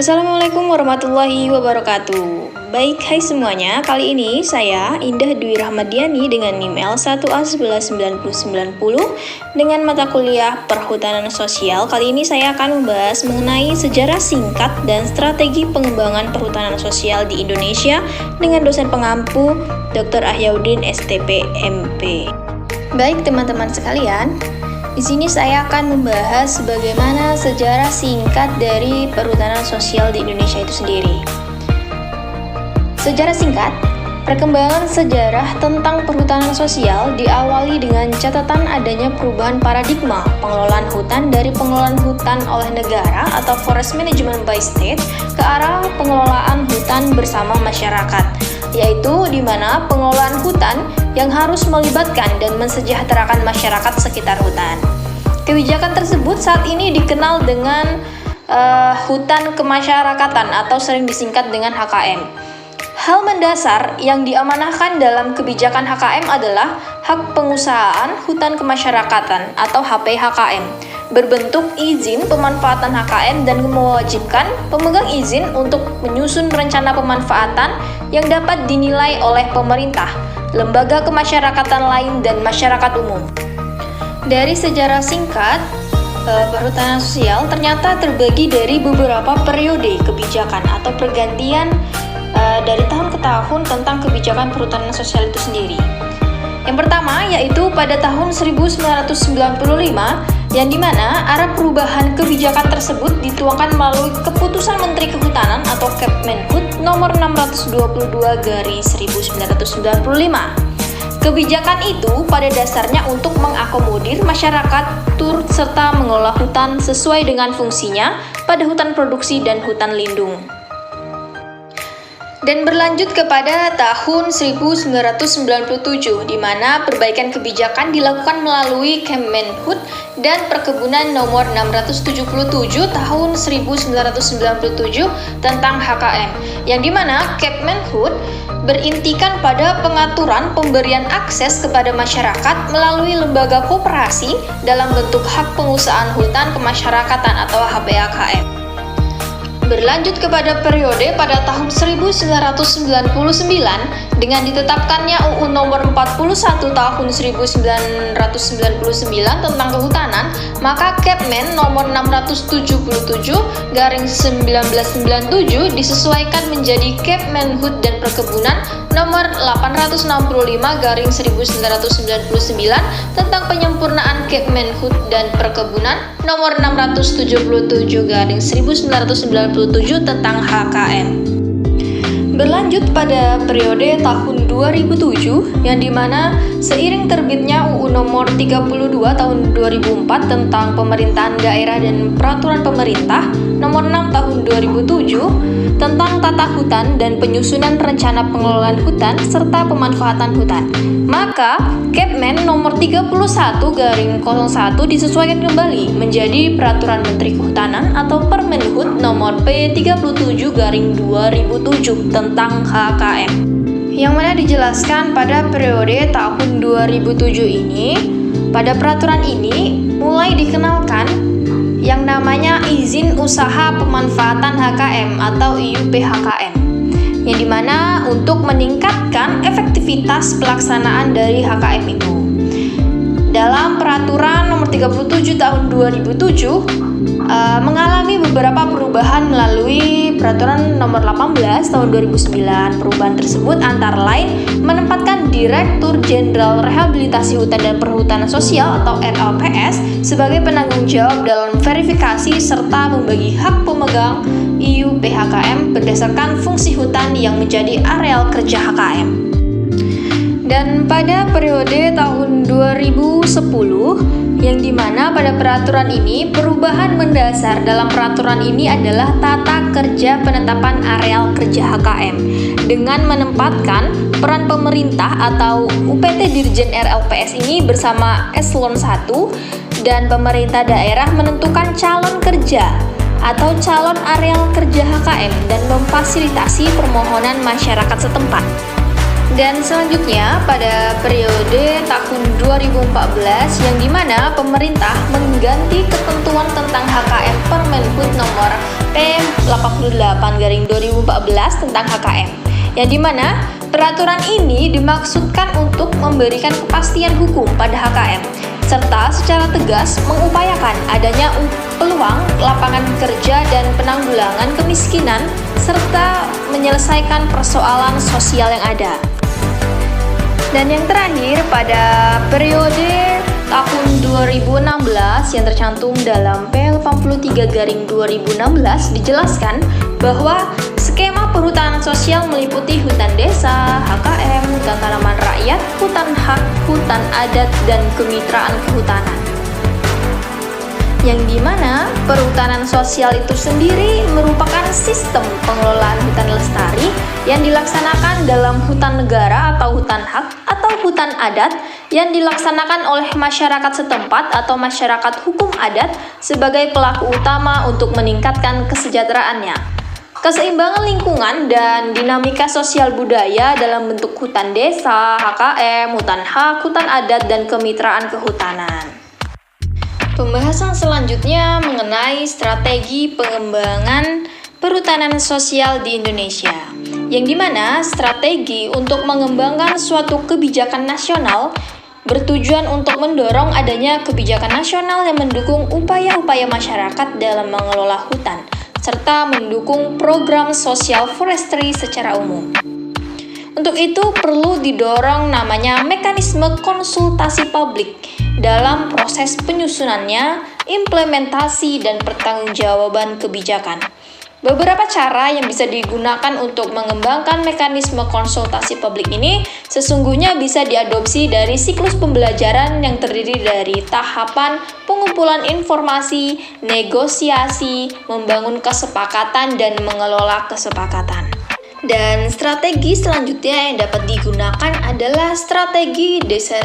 Assalamualaikum warahmatullahi wabarakatuh. Baik, hai semuanya. Kali ini saya Indah Dwi Rahmadiani dengan NIM L1A119090 dengan mata kuliah Perhutanan Sosial. Kali ini saya akan membahas mengenai sejarah singkat dan strategi pengembangan perhutanan sosial di Indonesia dengan dosen pengampu Dr. Ahyauddin STP MP. Baik teman-teman sekalian, di sini saya akan membahas bagaimana sejarah singkat dari perhutanan sosial di Indonesia itu sendiri. Sejarah singkat, perkembangan sejarah tentang perhutanan sosial diawali dengan catatan adanya perubahan paradigma pengelolaan hutan dari pengelolaan hutan oleh negara atau forest management by state ke arah pengelolaan hutan bersama masyarakat, yaitu di mana pengelolaan hutan yang harus melibatkan dan mensejahterakan masyarakat sekitar hutan. Kebijakan tersebut saat ini dikenal dengan hutan kemasyarakatan atau sering disingkat dengan HKM. Hal mendasar yang diamanahkan dalam kebijakan HKM adalah hak pengusahaan hutan kemasyarakatan atau HPHKM berbentuk izin pemanfaatan HKM dan mewajibkan pemegang izin untuk menyusun rencana pemanfaatan yang dapat dinilai oleh pemerintah, lembaga kemasyarakatan lain, dan masyarakat umum. Dari sejarah singkat, perhutanan sosial ternyata terbagi dari beberapa periode kebijakan atau pergantian dari tahun ke tahun tentang kebijakan perhutanan sosial itu sendiri. Yang pertama yaitu pada tahun 1995, yang dimana arah perubahan kebijakan tersebut dituangkan melalui Keputusan Menteri Kehutanan atau Kepmenhut nomor 622/1995. Kebijakan itu pada dasarnya untuk mengakomodir masyarakat turut serta mengelola hutan sesuai dengan fungsinya pada hutan produksi dan hutan lindung. Dan berlanjut kepada tahun 1997, di mana perbaikan kebijakan dilakukan melalui Kepmenhut dan Perkebunan nomor 677 tahun 1997 tentang HKM, yang dimana Kepmenhut berintikan pada pengaturan pemberian akses kepada masyarakat melalui lembaga koperasi dalam bentuk hak pengusahaan hutan kemasyarakatan atau HPHKM. Berlanjut kepada periode pada tahun 1999 dengan ditetapkannya UU nomor 41 tahun 1999 tentang kehutanan, maka Kepmen nomor 677/1997 disesuaikan menjadi Kepmenhut dan Perkebunan nomor 865/1999 tentang penyempurnaan Kepmenhut dan Perkebunan nomor 677/1997 tentang HKM. Berlanjut pada periode tahun 2007, yang dimana seiring terbitnya UU nomor 32 tahun 2004 tentang pemerintahan daerah dan peraturan pemerintah nomor 6 tahun 2007 tentang tata hutan dan penyusunan rencana pengelolaan hutan serta pemanfaatan hutan, maka Kepmen nomor 31/01 disesuaikan kembali menjadi Peraturan Menteri Kehutanan atau Permenhut nomor P37/2007 tentang HKM, yang mana dijelaskan pada periode tahun 2007 ini. Pada peraturan ini mulai dikenalkan yang namanya izin usaha pemanfaatan HKM atau IUPHKM, yang dimana untuk meningkatkan efektivitas pelaksanaan dari HKM itu. Dalam peraturan nomor 37 tahun 2007 mengalami beberapa perubahan melalui peraturan nomor 18 tahun 2009. Perubahan tersebut antara lain menempatkan Direktur Jenderal Rehabilitasi Hutan dan Perhutanan Sosial atau RLPS sebagai penanggung jawab dalam verifikasi serta membagi hak pemegang IUPHKM berdasarkan fungsi hutan yang menjadi areal kerja HKM. Dan pada periode tahun 2010, yang dimana pada peraturan ini perubahan mendasar dalam peraturan ini adalah tata kerja penetapan areal kerja HKM dengan menempatkan peran pemerintah atau UPT Dirjen RLPS ini bersama Eselon 1 dan pemerintah daerah menentukan calon kerja atau calon areal kerja HKM dan memfasilitasi permohonan masyarakat setempat. Dan selanjutnya pada periode tahun 2014 yang dimana pemerintah mengganti ketentuan tentang HKM Permenhub nomor P88/2014 tentang HKM, yang dimana peraturan ini dimaksudkan untuk memberikan kepastian hukum pada HKM serta secara tegas mengupayakan adanya peluang lapangan kerja dan penanggulangan kemiskinan serta menyelesaikan persoalan sosial yang ada. Dan yang terakhir pada periode tahun 2016 yang tercantum dalam P83/2016 dijelaskan bahwa skema perhutanan sosial meliputi hutan desa, HKM, hutan tanaman rakyat, hutan hak, hutan adat, dan kemitraan kehutanan. Yang dimana perhutanan sosial itu sendiri merupakan sistem pengelolaan hutan lestari yang dilaksanakan dalam hutan negara atau hutan hak atau hutan adat yang dilaksanakan oleh masyarakat setempat atau masyarakat hukum adat sebagai pelaku utama untuk meningkatkan kesejahteraannya, keseimbangan lingkungan, dan dinamika sosial budaya dalam bentuk hutan desa, HKM, hutan hak, hutan adat, dan kemitraan kehutanan. Pembahasan selanjutnya mengenai strategi pengembangan perhutanan sosial di Indonesia, yang dimana strategi untuk mengembangkan suatu kebijakan nasional bertujuan untuk mendorong adanya kebijakan nasional yang mendukung upaya-upaya masyarakat dalam mengelola hutan, serta mendukung program sosial forestry secara umum. Untuk itu perlu didorong namanya mekanisme konsultasi publik dalam proses penyusunannya, implementasi, dan pertanggungjawaban kebijakan. Beberapa cara yang bisa digunakan untuk mengembangkan mekanisme konsultasi publik ini sesungguhnya bisa diadopsi dari siklus pembelajaran yang terdiri dari tahapan pengumpulan informasi, negosiasi, membangun kesepakatan, dan mengelola kesepakatan. Dan strategi selanjutnya yang dapat digunakan adalah strategi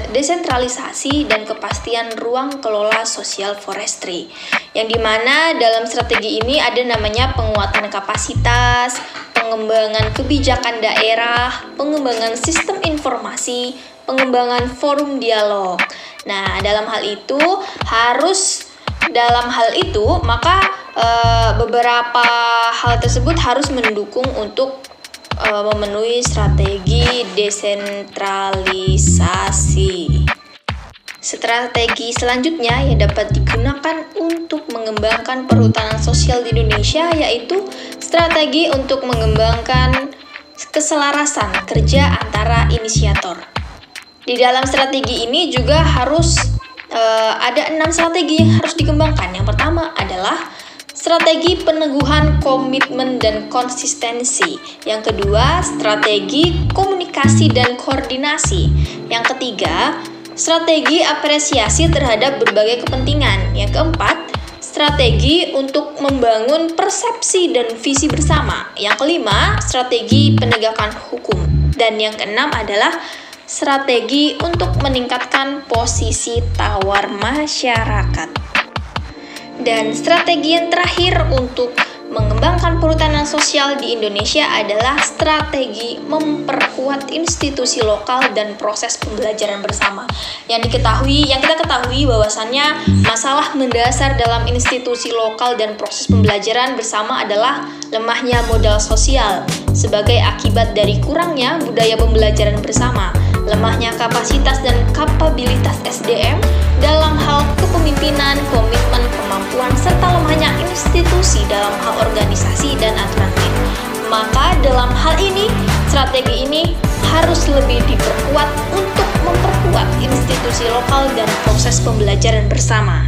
desentralisasi dan kepastian ruang kelola sosial forestry, yang dimana dalam strategi ini ada namanya penguatan kapasitas, pengembangan kebijakan daerah, pengembangan sistem informasi, pengembangan forum dialog. Nah, dalam hal itu maka beberapa hal tersebut harus mendukung untuk memenuhi strategi desentralisasi. Strategi selanjutnya yang dapat digunakan untuk mengembangkan perhutanan sosial di Indonesia yaitu strategi untuk mengembangkan keselarasan kerja antara inisiator. Di dalam strategi ini juga harus ada 6 strategi yang harus dikembangkan. Yang pertama adalah strategi peneguhan komitmen dan konsistensi. Yang kedua, strategi komunikasi dan koordinasi. Yang ketiga, strategi apresiasi terhadap berbagai kepentingan. Yang keempat, strategi untuk membangun persepsi dan visi bersama. Yang kelima, strategi penegakan hukum. Dan yang keenam adalah strategi untuk meningkatkan posisi tawar masyarakat. Dan strategi yang terakhir untuk mengembangkan perhutanan sosial di Indonesia adalah strategi memperkuat institusi lokal dan proses pembelajaran bersama. Yang kita ketahui bahwasannya masalah mendasar dalam institusi lokal dan proses pembelajaran bersama adalah lemahnya modal sosial sebagai akibat dari kurangnya budaya pembelajaran bersama, lemahnya kapasitas dan kapabilitas SDM dalam hal kepemimpinan, komitmen, kemampuan, serta lemahnya institusi dalam hal organisasi dan aturan main. Maka dalam hal ini, strategi ini harus lebih diperkuat untuk memperkuat institusi lokal dan proses pembelajaran bersama.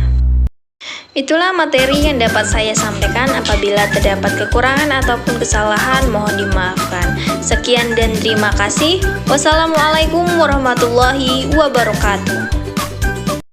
Itulah materi yang dapat saya sampaikan. Apabila terdapat kekurangan ataupun kesalahan, mohon dimaafkan. Sekian dan terima kasih. Wassalamualaikum warahmatullahi wabarakatuh.